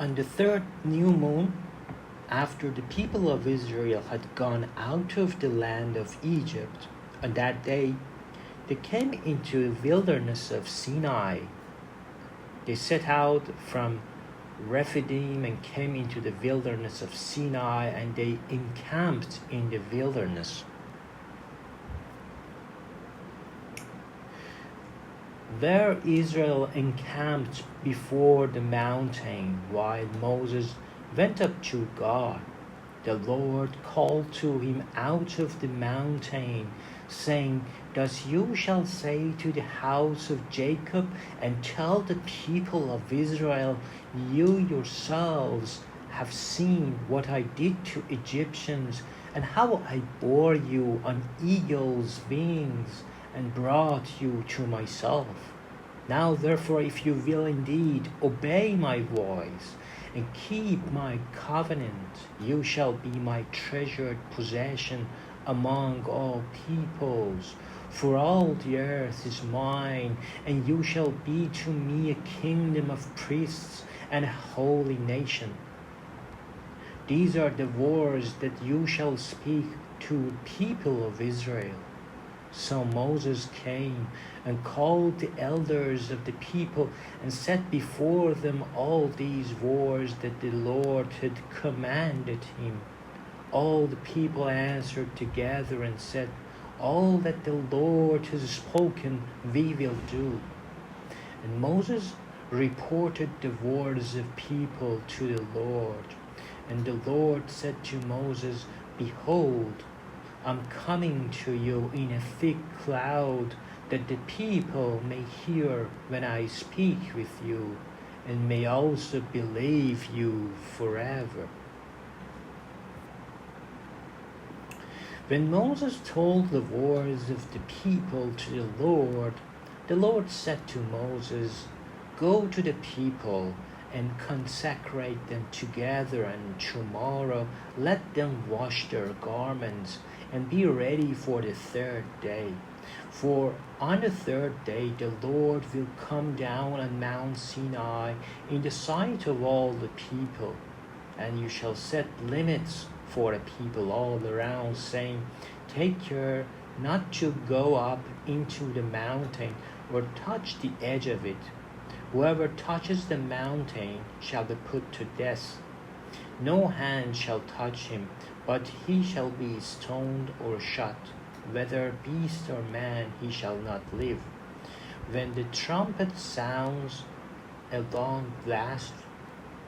On the third new moon, after the people of Israel had gone out of the land of Egypt, on that day they came into the wilderness of Sinai. They set out from Rephidim and came into the wilderness of Sinai, and they encamped in the wilderness. There Israel encamped before the mountain while Moses went up to God. The Lord called to him out of the mountain, saying, "Thus you shall say to the house of Jacob and tell the people of Israel, you yourselves have seen what I did to Egyptians and how I bore you on eagle's wings and brought you to myself. Now therefore, if you will indeed obey my voice and keep my covenant, you shall be my treasured possession among all peoples. For all the earth is mine, and you shall be to me a kingdom of priests and a holy nation. These are the words that you shall speak to the people of Israel." So Moses came and called the elders of the people and set before them all these words that the Lord had commanded him. All the people answered together and said, "All that the Lord has spoken we will do." And Moses reported the words of people to the Lord. And the Lord said to Moses, "Behold, I'm coming to you in a thick cloud, that the people may hear when I speak with you, and may also believe you forever." When Moses told the words of the people to the Lord said to Moses, "Go to the people and consecrate them together, and tomorrow let them wash their garments and be ready for the third day. For on the third day the Lord will come down on Mount Sinai in the sight of all the people, and you shall set limits for the people all around, saying, 'Take care not to go up into the mountain or touch the edge of it. Whoever touches the mountain shall be put to death. No hand shall touch him, but he shall be stoned or shot. Whether beast or man, he shall not live. When the trumpet sounds a long blast,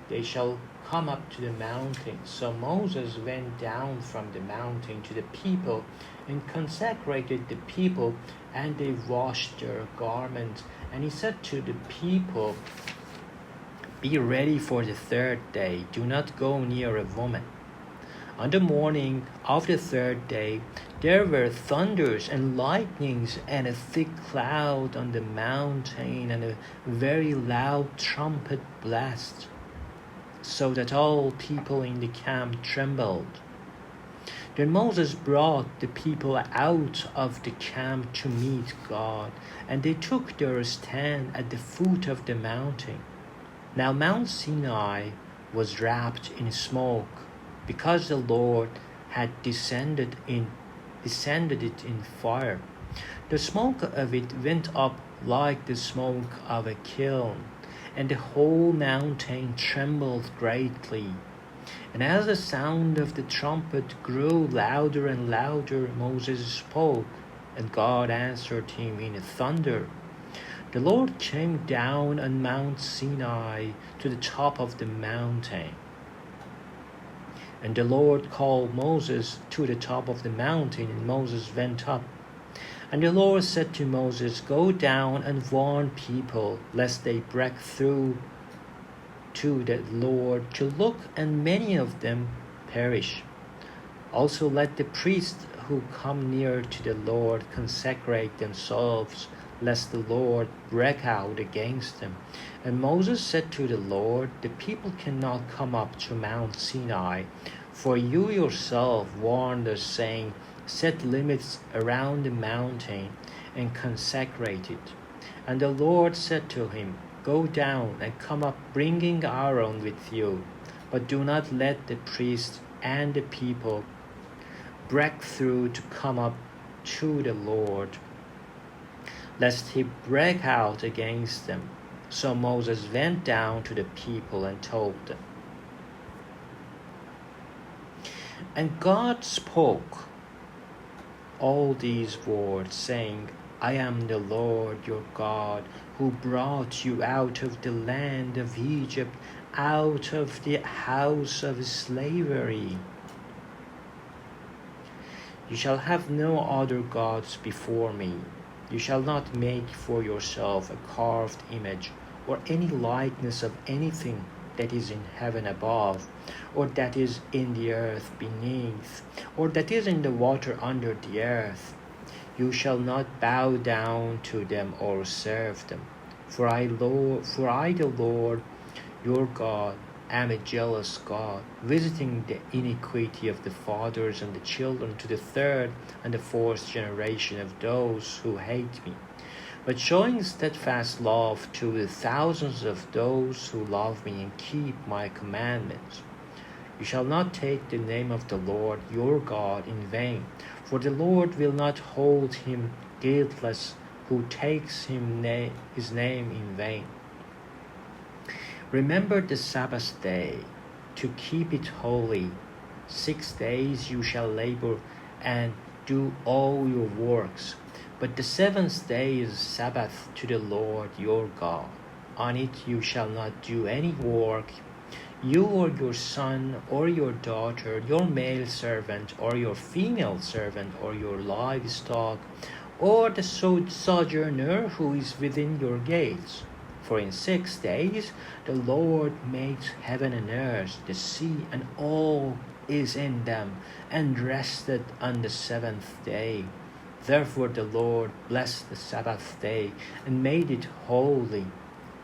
they shall come up to the mountain." So Moses went down from the mountain to the people and consecrated the people, and they washed their garments. And he said to the people, "Be ready for the third day. Do not go near a woman." On the morning of the third day, there were thunders and lightnings and a thick cloud on the mountain and a very loud trumpet blast, so that all people in the camp trembled. Then Moses brought the people out of the camp to meet God, and they took their stand at the foot of the mountain. Now Mount Sinai was wrapped in smoke, because the Lord had descended it in fire. The smoke of it went up like the smoke of a kiln, and the whole mountain trembled greatly. And as the sound of the trumpet grew louder and louder, Moses spoke, and God answered him in a thunder. The Lord came down on Mount Sinai to the top of the mountain. And the Lord called Moses to the top of the mountain, and Moses went up. And the Lord said to Moses, "Go down and warn people, lest they break through to the Lord to look, and many of them perish. Also let the priests who come near to the Lord consecrate themselves, lest the Lord break out against them." And Moses said to the Lord, "The people cannot come up to Mount Sinai, for you yourself warned us, saying, 'Set limits around the mountain and consecrate it.'" And the Lord said to him, Go down and come up, bringing Aaron with you, but do not let the priests and the people break through to come up to the Lord, lest he break out against them. So Moses went down to the people and told them. And God spoke all these words, saying, I am the Lord your God, who brought you out of the land of Egypt, out of the house of slavery. You shall have no other gods before me. You shall not make for yourself a carved image, or any likeness of anything that is in heaven above, or that is in the earth beneath, or that is in the water under the earth. You shall not bow down to them or serve them. For I, the Lord, your God, am a jealous God, visiting the iniquity of the fathers and the children to the third and the fourth generation of those who hate me, but showing steadfast love to the thousands of those who love me and keep my commandments. You shall not take the name of the Lord your God in vain, for the Lord will not hold him guiltless who takes his name in vain. Remember the Sabbath day, to keep it holy. 6 days you shall labor and do all your works, but the seventh day is Sabbath to the Lord your God. On it you shall not do any work, you or your son or your daughter, your male servant or your female servant, or your livestock, or the sojourner who is within your gates. For in 6 days the Lord made heaven and earth, the sea, and all is in them, and rested on the seventh day. Therefore the Lord blessed the Sabbath day and made it holy.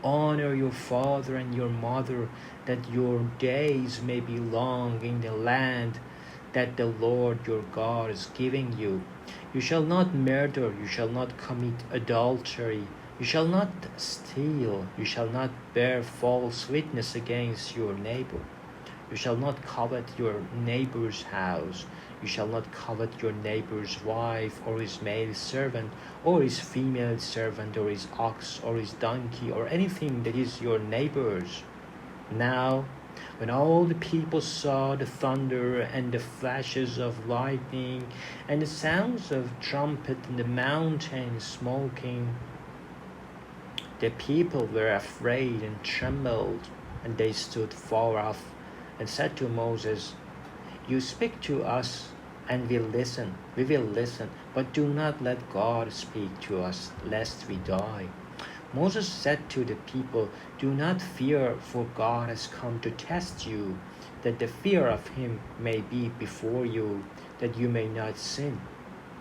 Honor your father and your mother, that your days may be long in the land that the Lord your God is giving you. You shall not murder, you shall not commit adultery, you shall not steal, you shall not bear false witness against your neighbor. You shall not covet your neighbor's house. You shall not covet your neighbor's wife, or his male servant, or his female servant, or his ox, or his donkey, or anything that is your neighbor's. Now, when all the people saw the thunder and the flashes of lightning and the sounds of trumpet and the mountain smoking, the people were afraid and trembled, and they stood far off and said to Moses, You speak to us, and we will listen, but do not let God speak to us, lest we die. Moses said to the people, Do not fear, for God has come to test you, that the fear of him may be before you, that you may not sin.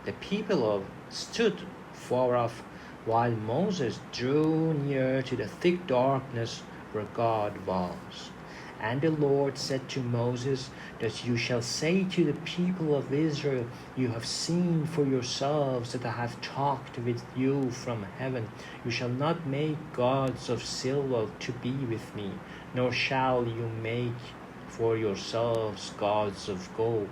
The people stood far off, while Moses drew near to the thick darkness where God was. And the Lord said to Moses, that you shall say to the people of Israel, You have seen for yourselves that I have talked with you from heaven. You shall not make gods of silver to be with me, nor shall you make for yourselves gods of gold.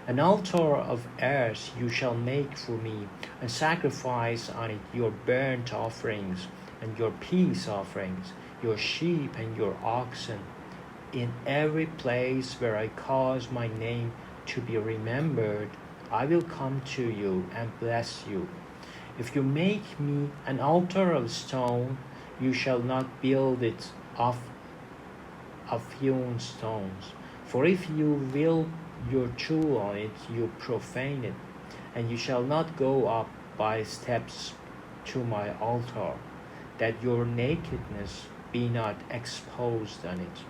An altar of earth you shall make for me, and sacrifice on it your burnt offerings and your peace offerings, your sheep and your oxen. In every place where I cause my name to be remembered, I will come to you and bless you. If you make me an altar of stone, you shall not build it of hewn stones. For if you build your tool on it, you profane it, and you shall not go up by steps to my altar, that your nakedness be not exposed on it.